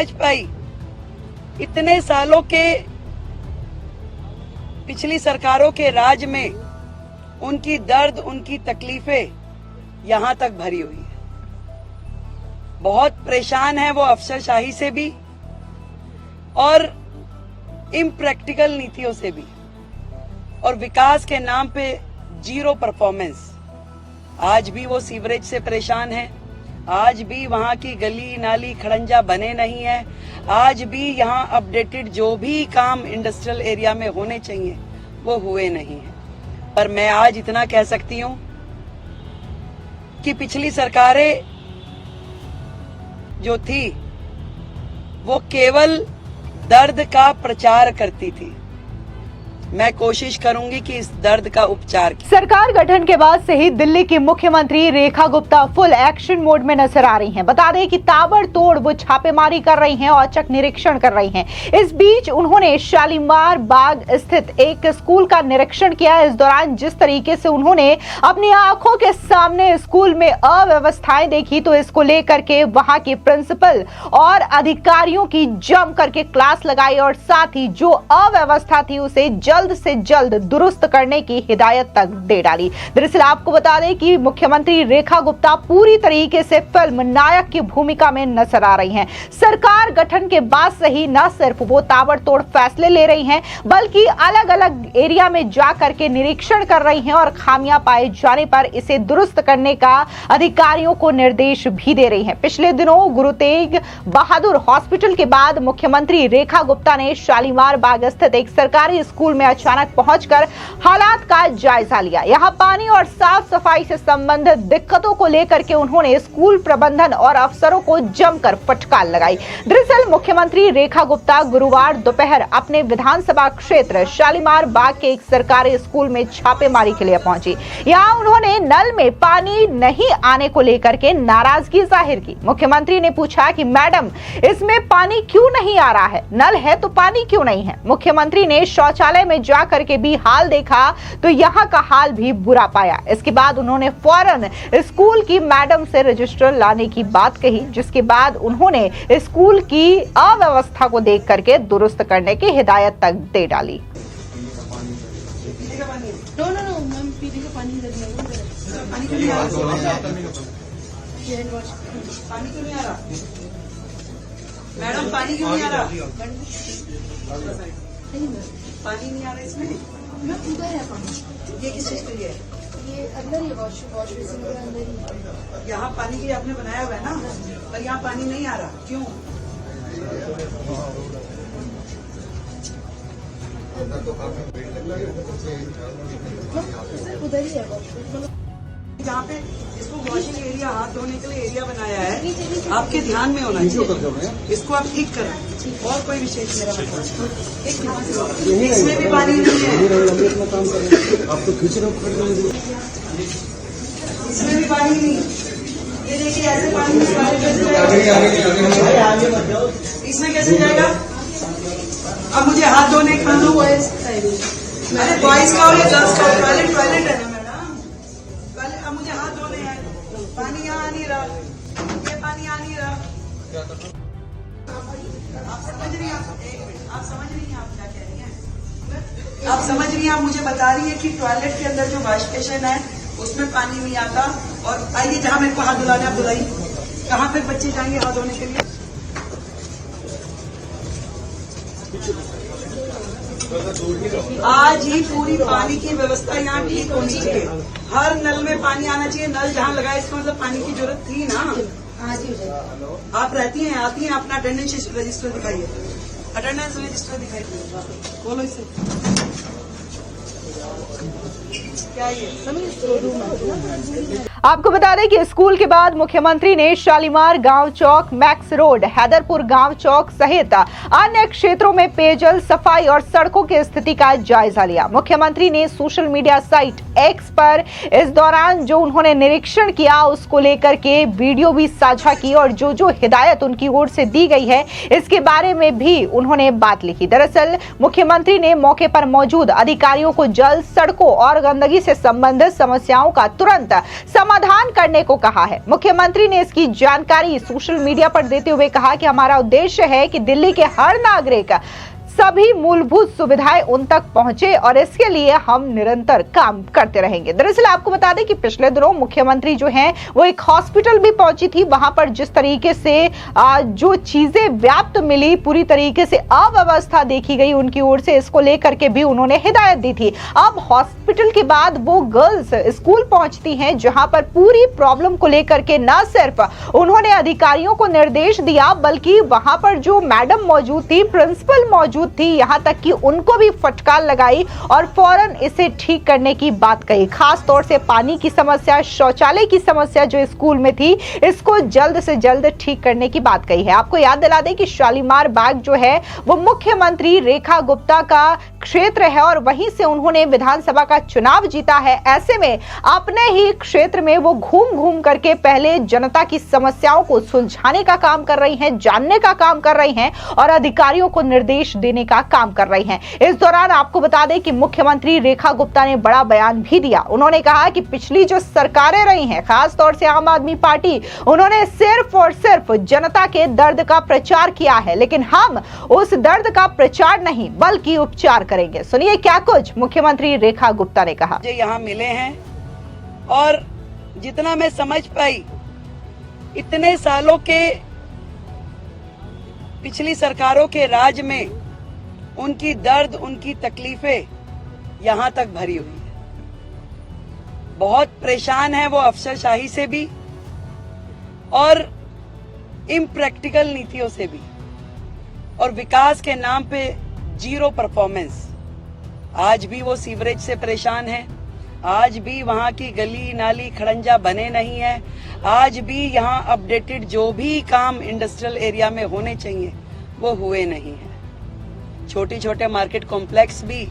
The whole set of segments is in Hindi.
समझ पाई। इतने सालों के पिछली सरकारों के राज में उनकी दर्द, उनकी तकलीफें यहां तक भरी हुई है। बहुत परेशान है वो अफसरशाही से भी और इम्प्रैक्टिकल नीतियों से भी, और विकास के नाम पे जीरो परफॉर्मेंस। आज भी वो सीवरेज से परेशान है, आज भी वहां की गली नाली खड़ंजा बने नहीं है, आज भी यहाँ अपडेटेड जो भी काम इंडस्ट्रियल एरिया में होने चाहिए वो हुए नहीं है। पर मैं आज इतना कह सकती हूँ कि पिछली सरकारें जो थी वो केवल दर्द का प्रचार करती थी। मैं कोशिश करूंगी कि इस दर्द का उपचार की। सरकार गठन के बाद से ही दिल्ली की मुख्यमंत्री Rekha Gupta full action mode में नजर आ रही हैं। बता दें कि ताबड़तोड़ वो छापेमारी कर रही हैं, औचक निरीक्षण कर रही हैं। इस बीच उन्होंने शालीमार बाग स्थित एक स्कूल का निरीक्षण किया। इस दौरान जिस तरीके से उन्होंने अपनी आंखों के सामने स्कूल में अव्यवस्थाएं देखी तो इसको लेकर के वहां के प्रिंसिपल और अधिकारियों की जम करके क्लास लगाई और साथ ही जो अव्यवस्था थी उसे जल्द से जल्द दुरुस्त करने की हिदायत तक दे डाली। दरअसल आपको बता दें कि मुख्यमंत्री रेखा गुप्ता पूरी तरीके से फिल्म नायक की भूमिका में नजर आ रही हैं। सरकार गठन के बाद से ही न सिर्फ वो ताबड़तोड़ फैसले ले रही हैं बल्कि अलग अलग एरिया में जाकर के निरीक्षण कर रही हैं और खामियां पाए जाने पर इसे दुरुस्त करने का अधिकारियों को निर्देश भी दे रही हैं। पिछले दिनों गुरु तेग बहादुर हॉस्पिटल के बाद मुख्यमंत्री रेखा गुप्ता ने शालीमार बाग स्थित एक सरकारी स्कूल में अचानक पहुंचकर हालात का जायजा लिया। यहां पानी और साफ सफाई से संबंधित दिक्कतों को लेकर के उन्होंने स्कूल प्रबंधन और अफसरों को जमकर फटकार लगाई। दरअसल मुख्यमंत्री रेखा गुप्ता गुरुवार दोपहर अपने विधानसभा क्षेत्र शालीमार बाग के एक सरकारी स्कूल में छापेमारी के लिए पहुंची। यहां उन्होंने नल में पानी नहीं आने को लेकर के नाराजगी जाहिर की। मुख्यमंत्री ने पूछा कि मैडम इसमें पानी क्यों नहीं आ रहा है, नल है तो पानी क्यों नहीं है। मुख्यमंत्री ने शौचालय में जाकर के भी हाल देखा तो यहाँ का हाल भी बुरा पाया। इसके बाद उन्होंने फौरन स्कूल की मैडम से रजिस्टर लाने की बात कही, जिसके बाद उन्होंने स्कूल की अव्यवस्था को देख करके दुरुस्त करने की हिदायत तक दे डाली। मैडम पानी क्यों नहीं आ रहा? पानी नहीं आ रहा इसमें? उधर है पानी। ये किस चीज के लिए है? ये अंदर ही वॉश बेसिन के अंदर ही। यहाँ पानी के लिए आपने बनाया हुआ है ना, पर यहाँ पानी नहीं आ रहा, क्यों? उधर ही है वॉश। जहाँ पे इसको वॉशिंग एरिया, हाथ धोने के लिए एरिया बनाया है, आपके ध्यान में होना चाहिए। इसको आप ठीक करें और कोई विशेष मेरा मतलब इसमें भी पानी नहीं है, आप तो खींच रहे हो, इसमें भी पानी नहीं। ये देखिए ऐसे पानी में इसमें कैसे जाएगा? अब मुझे हाथ धोने का अरे बॉयज का और गर्ल्स का टॉयलेट है ना मैडम, अब मुझे हाथ धोने हैं, पानी यहाँ आ नहीं रहा, ये पानी आ नहीं रहा। आप समझ रही हैं? आप समझ रही हैं आप क्या कह रही हैं? आप समझ रही हैं? आप मुझे बता रही है कि टॉयलेट के अंदर जो वॉश बेसिन है उसमें पानी नहीं आता, और आइए जहाँ मेरे को हाथ धुलाने आप धुलाई, कहाँ पे बच्चे जाएंगे हाथ धोने के लिए? आज ही पूरी पानी की व्यवस्था यहाँ ठीक होनी चाहिए, हर नल में पानी आना चाहिए। नल जहाँ लगाए इसका मतलब पानी की जरूरत थी ना। आप रहती हैं, आती हैं, अपना अटेंडेंस रजिस्टर दिखाइए, अटेंडेंस रजिस्टर दिखाइए, बोलो इसे क्या ये? आपको बता दें कि स्कूल के बाद मुख्यमंत्री ने शालीमार गांव चौक, मैक्स रोड, हैदरपुर गांव चौक सहित अन्य क्षेत्रों में पेयजल, सफाई और सड़कों की स्थिति का जायजा लिया। मुख्यमंत्री ने सोशल मीडिया साइट एक्स पर इस दौरान जो उन्होंने निरीक्षण किया उसको लेकर के वीडियो भी साझा की और जो जो हिदायत उनकी ओर से दी गई है इसके बारे में भी उन्होंने बात लिखी। दरअसल मुख्यमंत्री ने मौके पर मौजूद अधिकारियों को जल, सड़कों और गंदगी से संबंधित समस्याओं का तुरंत समाधान करने को कहा है। मुख्यमंत्री ने इसकी जानकारी सोशल मीडिया पर देते हुए कहा कि हमारा उद्देश्य है कि दिल्ली के हर नागरिक सभी मूलभूत सुविधाएं उन तक पहुंचे और इसके लिए हम निरंतर काम करते रहेंगे। दरअसल आपको बता दें कि पिछले दिनों मुख्यमंत्री जो हैं वो एक हॉस्पिटल भी पहुंची थी। वहां पर जिस तरीके से जो चीजें व्याप्त मिली, पूरी तरीके से अव्यवस्था देखी गई उनकी ओर से, इसको लेकर के भी उन्होंने हिदायत दी थी। अब हॉस्पिटल के बाद वो गर्ल्स स्कूल पहुंचती हैं जहां पर पूरी प्रॉब्लम को लेकर के न सिर्फ उन्होंने अधिकारियों को निर्देश दिया बल्कि वहां पर जो मैडम मौजूद थी, प्रिंसिपल मौजूद थी, यहां तक कि उनको भी फटकार लगाई और फौरन इसे ठीक करने की बात कही। खास तौर से पानी की समस्या, शौचालय की समस्या जो स्कूल में थी, इसको जल्द से जल्द ठीक करने की बात कही है। आपको याद दिला दें कि शालीमार बाग जो है वो मुख्यमंत्री रेखा गुप्ता का क्षेत्र है और वहीं से उन्होंने विधानसभा का चुनाव जीता है। ऐसे में अपने ही क्षेत्र में वो घूम घूम करके पहले जनता की समस्याओं को सुलझाने का काम कर रही हैं, जानने का काम कर रही हैं और अधिकारियों को निर्देश देने का काम कर रही हैं। इस दौरान आपको बता दें कि मुख्यमंत्री रेखा गुप्ता ने बड़ा बयान भी दिया। उन्होंने कहा कि पिछली जो सरकारें रही हैं, खास तौर से आम आदमी पार्टी, उन्होंने सिर्फ और सिर्फ जनता के दर्द का प्रचार किया है, लेकिन हम उस दर्द का प्रचार नहीं बल्कि उपचार करेंगे। सुनिए क्या कुछ मुख्यमंत्री रेखा गुप्ता ने कहा। मुझे यहाँ मिले हैं और जितना मैं समझ पाई, इतने सालों के पिछली सरकारों के राज में उनकी दर्द, उनकी तकलीफें यहां तक भरी हुई है। बहुत परेशान है वो अफसरशाही से भी और इम्प्रैक्टिकल नीतियों से भी, और विकास के नाम पे जीरो परफॉर्मेंस। आज भी वो सीवरेज से परेशान है, आज भी वहां की गली नाली खड़ंजा बने नहीं है, आज भी यहाँ अपडेटेड जो भी काम इंडस्ट्रियल एरिया में होने चाहिए वो हुए नहीं है। छोटे छोटे मार्केट कॉम्प्लेक्स भी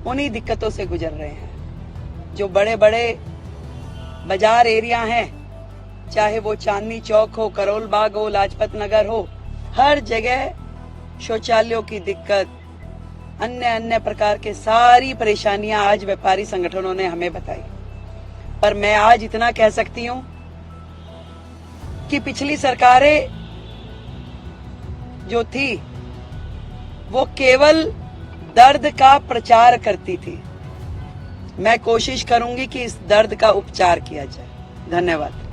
उन्हीं दिक्कतों से गुजर रहे हैं। जो बड़े बड़े बाजार एरिया हैं, चाहे वो चांदनी चौक हो, करोल बाग हो, लाजपत नगर हो, हर जगह शौचालयों की दिक्कत, अन्य प्रकार के सारी परेशानियां आज व्यापारी संगठनों ने हमें बताई। पर मैं आज इतना कह सकती हूं कि पिछली सरकारें जो थी वो केवल दर्द का प्रचार करती थी। मैं कोशिश करूंगी कि इस दर्द का उपचार किया जाए। धन्यवाद।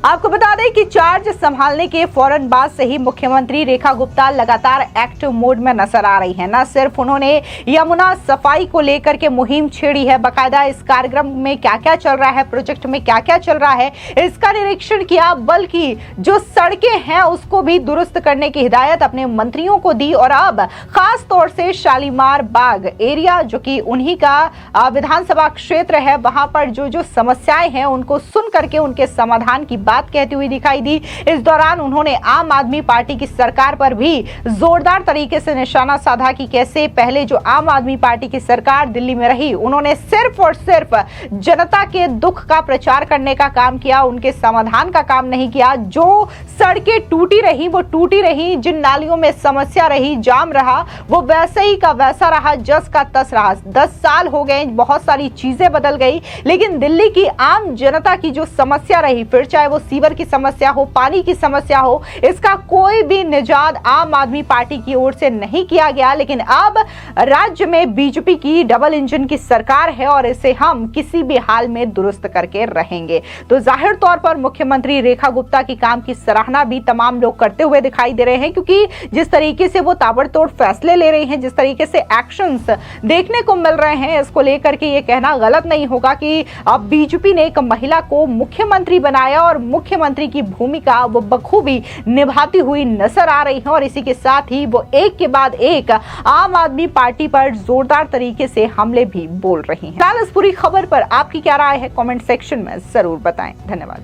आपको बता दें कि चार्ज संभालने के फौरन बाद से ही मुख्यमंत्री रेखा गुप्ता लगातार एक्टिव मोड में नजर आ रही हैं। न सिर्फ उन्होंने यमुना सफाई को लेकर के मुहिम छेड़ी है, बकायदा इस कार्यक्रम में क्या क्या चल रहा है, प्रोजेक्ट में क्या क्या चल रहा है, इसका निरीक्षण किया, बल्कि जो सड़कें हैं उसको भी दुरुस्त करने की हिदायत अपने मंत्रियों को दी। और अब खास तौर से शालीमार बाग एरिया जो कि उन्हीं का विधानसभा क्षेत्र है, वहां पर जो समस्याएं हैं उनको सुन करके उनके समाधान की बात कहती हुई दिखाई दी। इस दौरान उन्होंने आम आदमी पार्टी की सरकार पर भी जोरदार तरीके से निशाना साधा कि कैसे पहले जो आम आदमी पार्टी की सरकार दिल्ली में रही, उन्होंने सिर्फ और सिर्फ जनता के दुख का प्रचार करने का काम किया, उनके समाधान का काम नहीं किया। जो सड़कें टूटी रही वो टूटी रही, जिन नालियों में समस्या रही, जाम रहा, वो वैसे ही का वैसा रहा, जस का तस रहा। 10 साल हो गए, बहुत सारी चीजें बदल गई, लेकिन दिल्ली की आम जनता की जो समस्या रही, फिर चाहे वो सीवर की समस्या हो, पानी की समस्या हो, इसका कोई भी निजात आम आदमी पार्टी की ओर से नहीं किया गया। लेकिन अब राज्य में बीजेपी की डबल इंजन की सरकार है और इसे हम किसी भी हाल में दुरुस्त करके रहेंगे। तो जाहिर तौर पर मुख्यमंत्री रेखा गुप्ता की काम की सराहना भी तमाम लोग करते हुए दिखाई दे रहे हैं, क्योंकि जिस तरीके से वो ताबड़तोड़ फैसले ले रहे हैं, जिस तरीके से एक्शंस देखने को मिल रहे हैं, इसको लेकर के ये कहना गलत नहीं होगा कि अब बीजेपी ने एक महिला को मुख्यमंत्री बनाया और मुख्यमंत्री की भूमिका वो बखूबी निभाती हुई नजर आ रही है। और इसी के साथ ही वो एक के बाद एक आम आदमी पार्टी पर जोरदार तरीके से हमले भी बोल रही हैं। फिलहाल इस पूरी खबर पर आपकी क्या राय है, कमेंट सेक्शन में जरूर बताएं। धन्यवाद।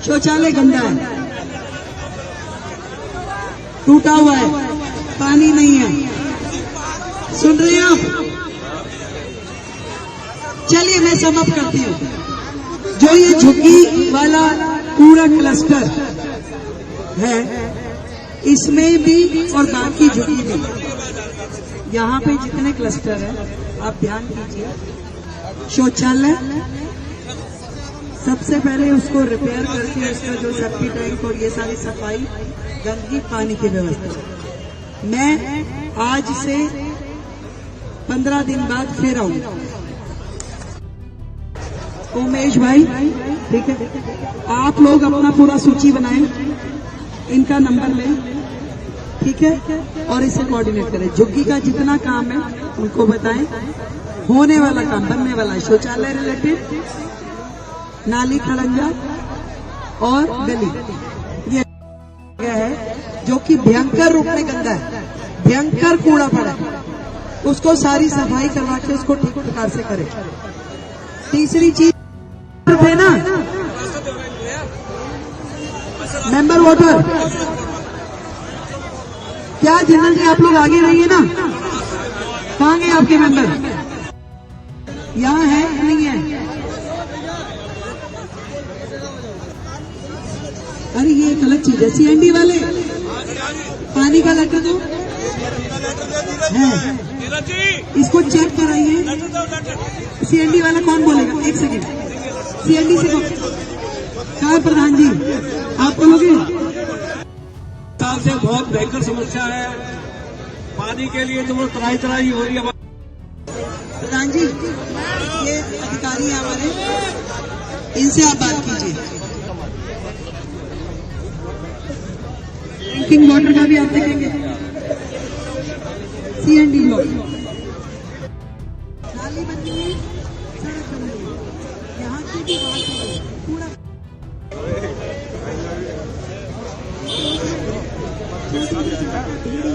शौचालय गंदा है, टूटा हुआ है, पानी नहीं है। सुन रहे हैं आप? चलिए मैं समाप्त करती हूँ। जो ये झुग्गी वाला पूरा क्लस्टर है, इसमें भी और बाकी झुग्गी में, यहाँ पे जितने क्लस्टर है आप ध्यान दीजिए, शौचालय, सबसे पहले उसको रिपेयर करके उसका जो सेफ्टी टैंक और ये सारी सफाई, गंदगी, पानी की व्यवस्था। मैं आज से 15 दिन बाद फिर आऊंगा। उमेश भाई, ठीक है, आप लोग अपना पूरा सूची बनाएं, इनका नंबर लें, ठीक है, और इसे कोऑर्डिनेट करें। झुग्गी का जितना काम है उनको बताएं, होने वाला काम, बनने वाला शौचालय रिलेटेड, नाली खड़ंजा और गली, ये है जो कि भयंकर रूप में गंदा है, भयंकर कूड़ा पड़ा है, उसको सारी सफाई करवा के उसको ठीक प्रकार से करें। तीसरी चीज है ना, मेंबर वोटर, क्या जनरल जी आप लोग आगे रहिए ना, कहाँ गए आपके मेंबर? यहाँ है नहीं है? अरे ये एक अलग चीज है। सीएनडी वाले पानी का लेटर दो है, इसको चेक कराइए। सीएनडी वाला कौन बोलेगा? एक सेकेंड, सीएनडी से कहा प्रधान जी आप बोलोगे? साल से बहुत भयंकर समस्या है, पानी के लिए तो वो तराई तराई हो रही है। प्रधान जी, ये अधिकारी हैं हमारे, इनसे आप बात कीजिए। ड्रिंकिंग वाटर का भी आप देखेंगे, सीएनडी ब्लॉक, नाली बन गई है, सड़क बन गई है, यहाँ की भी बात है, पूरा छोटी सी जगह का ढेर